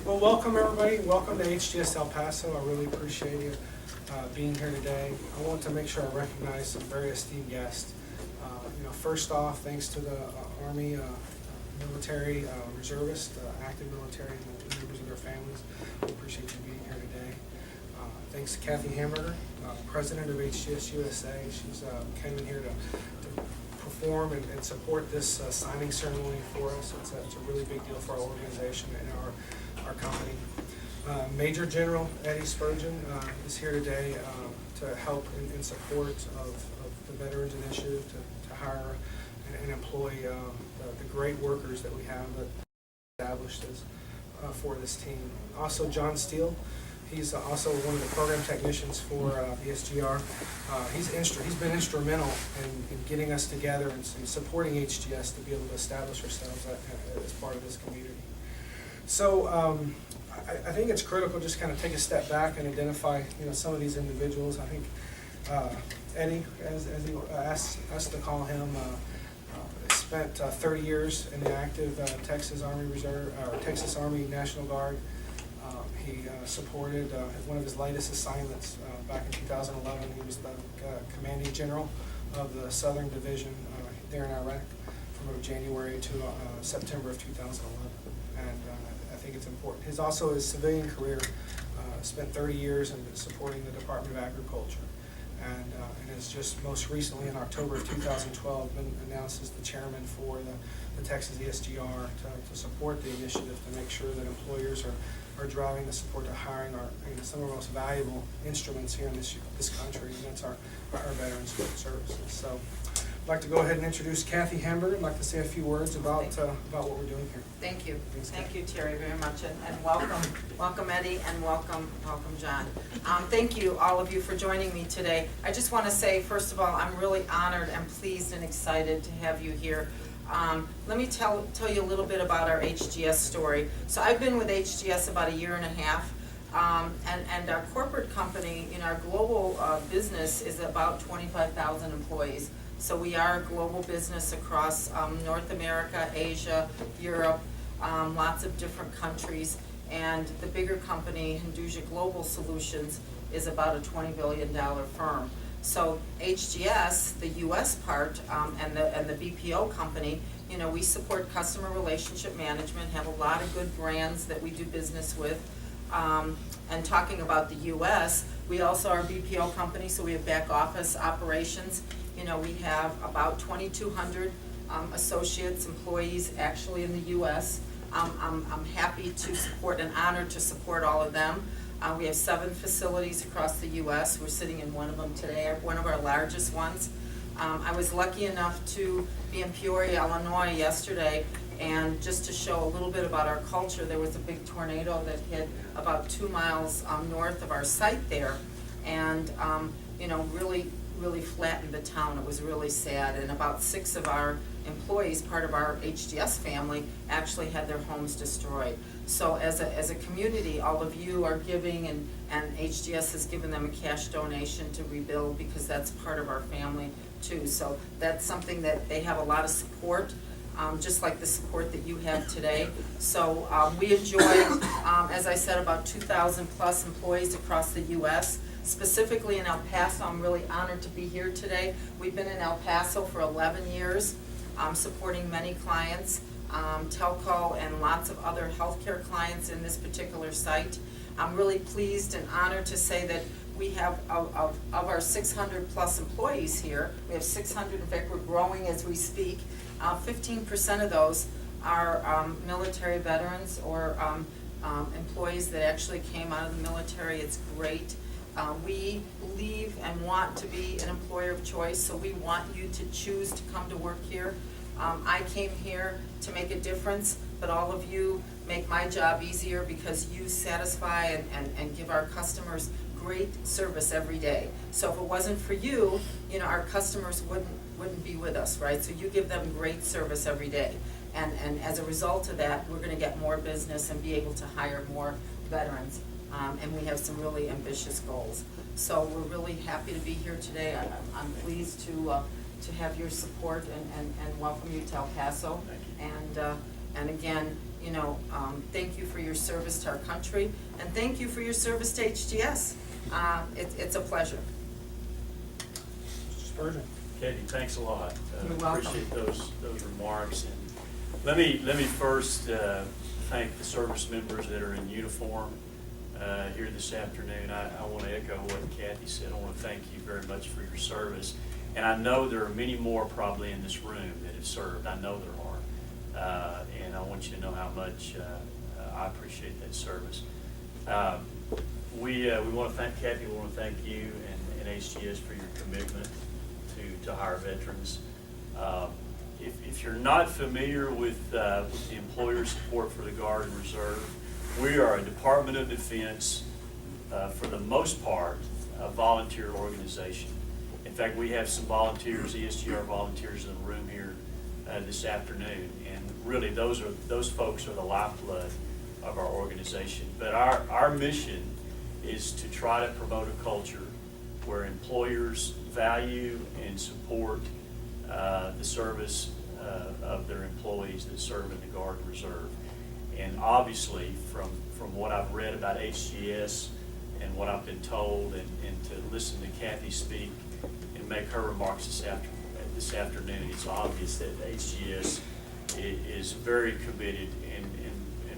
Well, welcome everybody. Welcome to HGS El Paso. I really appreciate you being here today. I want to make sure I recognize some very esteemed guests. First off, thanks to the Army military reservists, active military, and the members of their families. We appreciate you being here today. Thanks to Kathy Hamburger, president of HGS USA. She's came in here to perform and support this signing ceremony for us. It's a really big deal for our organization and our company. Major General Eddy Spurgin is here today to help in support of the Veterans Initiative to hire and employ the great workers that we have that established for this team. Also, John Steele. He's also one of the program technicians for ESGR. He's been instrumental in getting us together and supporting HGS to be able to establish ourselves as part of this community. So I think it's critical just kind of take a step back and identify some of these individuals. I think Eddy, as he asked us to call him, spent 30 years in the active Texas Army Reserve or Texas Army National Guard. He supported one of his latest assignments back in 2011. He was the commanding general of the Southern Division there in Iraq from January to September of 2011. And I think it's important. His civilian career spent 30 years in supporting the Department of Agriculture. And has just most recently in October of 2012 been announced as the chairman for the Texas ESGR to support the initiative to make sure that employers are driving the support to hiring some of our most valuable instruments here in this country, and that's our Veterans Services. So I'd like to go ahead and introduce Kathy Hamburger. I'd like to say a few words about what we're doing here. Thank you. Thanks, Thank you, Terry, very much, and welcome Eddy, and welcome John. Thank you, all of you, for joining me today. I just want to say, first of all, I'm really honored and pleased and excited to have you here. Let me tell you a little bit about our HGS story. So I've been with HGS about a year and a half, and our corporate company, our global business is about 25,000 employees. So we are a global business across North America, Asia, Europe, lots of different countries, and the bigger company, Hamburger Global Solutions, is about a $20 billion firm. So HGS, the U.S. part, and the BPO company, we support customer relationship management, have a lot of good brands that we do business with. And talking about the U.S., we also are a BPO company, so we have back office operations. We have about 2,200 associates, employees actually in the U.S. I'm happy to support and honored to support all of them. We have 7 facilities across the U.S. We're sitting in one of them today, one of our largest ones. I was lucky enough to be in Peoria, Illinois yesterday, and just to show a little bit about our culture, there was a big tornado that hit about 2 miles north of our site there, and really flattened the town. It was really sad, and about 6 of our employees, part of our HGS family, actually had their homes destroyed. So as a community, all of you are giving, and HGS has given them a cash donation to rebuild, because that's part of our family too. So that's something that they have a lot of support, just like the support that you have today. So we enjoy, as I said, about 2,000 plus employees across the U.S. Specifically in El Paso, I'm really honored to be here today. We've been in El Paso for 11 years, supporting many clients, telco and lots of other healthcare clients in this particular site. I'm really pleased and honored to say that we have, of our 600 plus employees here, we have 600, in fact we're growing as we speak, 15% of those are military veterans or employees that actually came out of the military. It's great. We believe and want to be an employer of choice, so we want you to choose to come to work here. I came here to make a difference, but all of you make my job easier because you satisfy and give our customers great service every day. So if it wasn't for you, our customers wouldn't be with us, right? So you give them great service every day. And as a result of that, we're gonna get more business and be able to hire more veterans. And we have some really ambitious goals. So we're really happy to be here today. I'm pleased to have your support and welcome you to El Paso. And again, thank you for your service to our country, and thank you for your service to HGS. It's a pleasure. Spurgin. Katie, thanks a lot. You're welcome. Appreciate those remarks. And let me first thank the service members that are in uniform here this afternoon. I want to echo what Kathy said. I want to thank you very much for your service. And I know there are many more probably in this room that have served. I know there are. And I want you to know how much I appreciate that service. We want to thank Kathy. We want to thank you and HGS for your commitment to our veterans. If you're not familiar with the employer support for the Guard and Reserve, we are a Department of Defense, for the most part, a volunteer organization. In fact, we have some volunteers, ESGR volunteers in the room here this afternoon, and really those folks are the lifeblood of our organization. But our mission is to try to promote a culture where employers value and support the service of their employees that serve in the Guard and Reserve. And obviously, from what I've read about HGS and what I've been told, and to listen to Kathy speak and make her remarks this afternoon, it's obvious that HGS is very committed and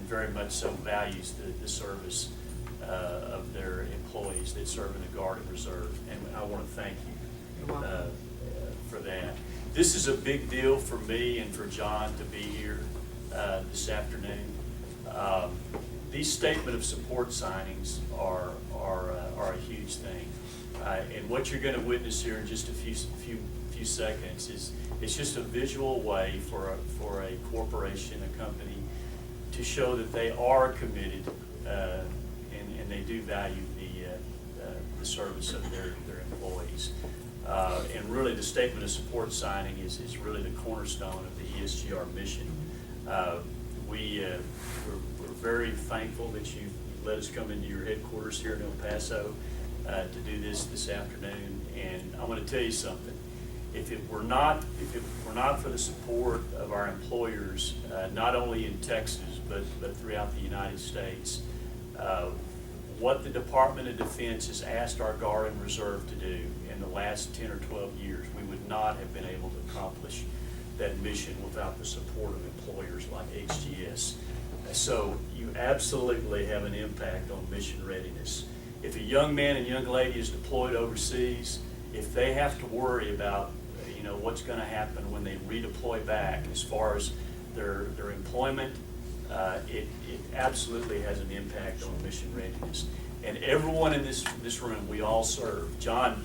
very much so values the service of their employees that serve in the Guard and Reserve. And I want to thank you for that. This is a big deal for me and for John to be here this afternoon. These statement of support signings are a huge thing, and what you're going to witness here in just a few seconds is it's just a visual way for a corporation, a company, to show that they are committed and they do value the service of their employees. And really, the statement of support signing is really the cornerstone of the ESGR mission. We're very thankful that you let us come into your headquarters here in El Paso to do this afternoon. And I'm going to tell you something. If it were not for the support of our employers, not only in Texas but throughout the United States, what the Department of Defense has asked our Guard and Reserve to do in the last 10 or 12 years, we would not have been able to accomplish that mission without the support of employers like HGS. So you absolutely have an impact on mission readiness. If a young man and young lady is deployed overseas, if they have to worry about what's going to happen when they redeploy back as far as their employment, it absolutely has an impact on mission readiness. And everyone in this room, we all serve. John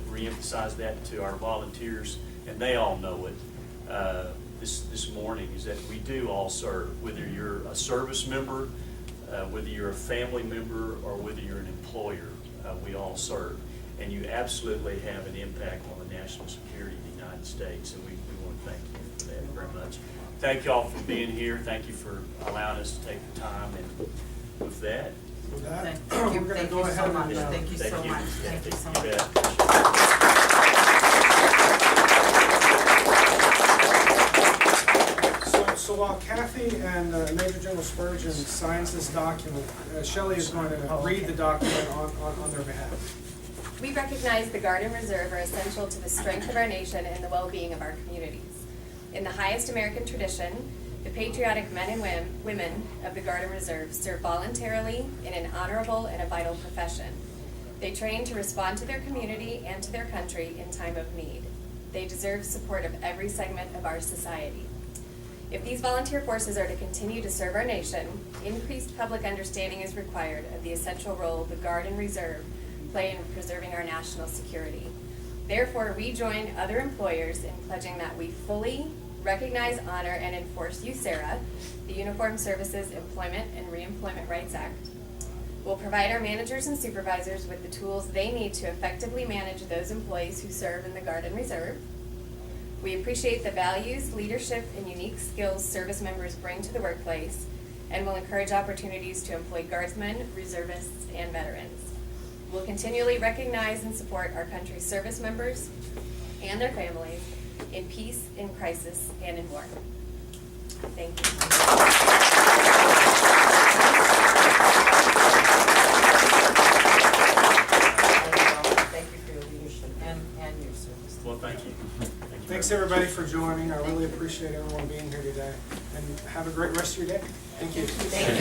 reemphasized that to our volunteers, and they all know it this morning, is that we do all serve. Whether you're a service member, whether you're a family member, or whether you're an employer, we all serve. And you absolutely have an impact on the national security of the United States, and we want to thank you for that very much. Thank you all for being here. Thank you for allowing us to take the time. And with that, Thank you. we're going to Thank go you ahead so much. and Thank you so much. Thank you so much. You bet. So while Kathy and Major General Spurgin signs this document, Shelley is going to read the document on their behalf. We recognize the Guard and Reserve are essential to the strength of our nation and the well-being of our communities. In the highest American tradition, the patriotic men and women of the Guard and Reserve serve voluntarily in an honorable and a vital profession. They train to respond to their community and to their country in time of need. They deserve support of every segment of our society. If these volunteer forces are to continue to serve our nation, increased public understanding is required of the essential role the Guard and Reserve play in preserving our national security. Therefore, we join other employers in pledging that we fully recognize, honor, and enforce USERA, the Uniformed Services Employment and Reemployment Rights Act. We'll provide our managers and supervisors with the tools they need to effectively manage those employees who serve in the Guard and Reserve. We appreciate the values, leadership, and unique skills service members bring to the workplace, and will encourage opportunities to employ Guardsmen, reservists, and veterans. We'll continually recognize and support our country's service members and their families in peace, in crisis, and in war. Thank you. years of service. Well, thank you. Thank you Thanks, very much. everybody, for joining. I really appreciate everyone being here today, and have a great rest of your day. Thank you. Thank you.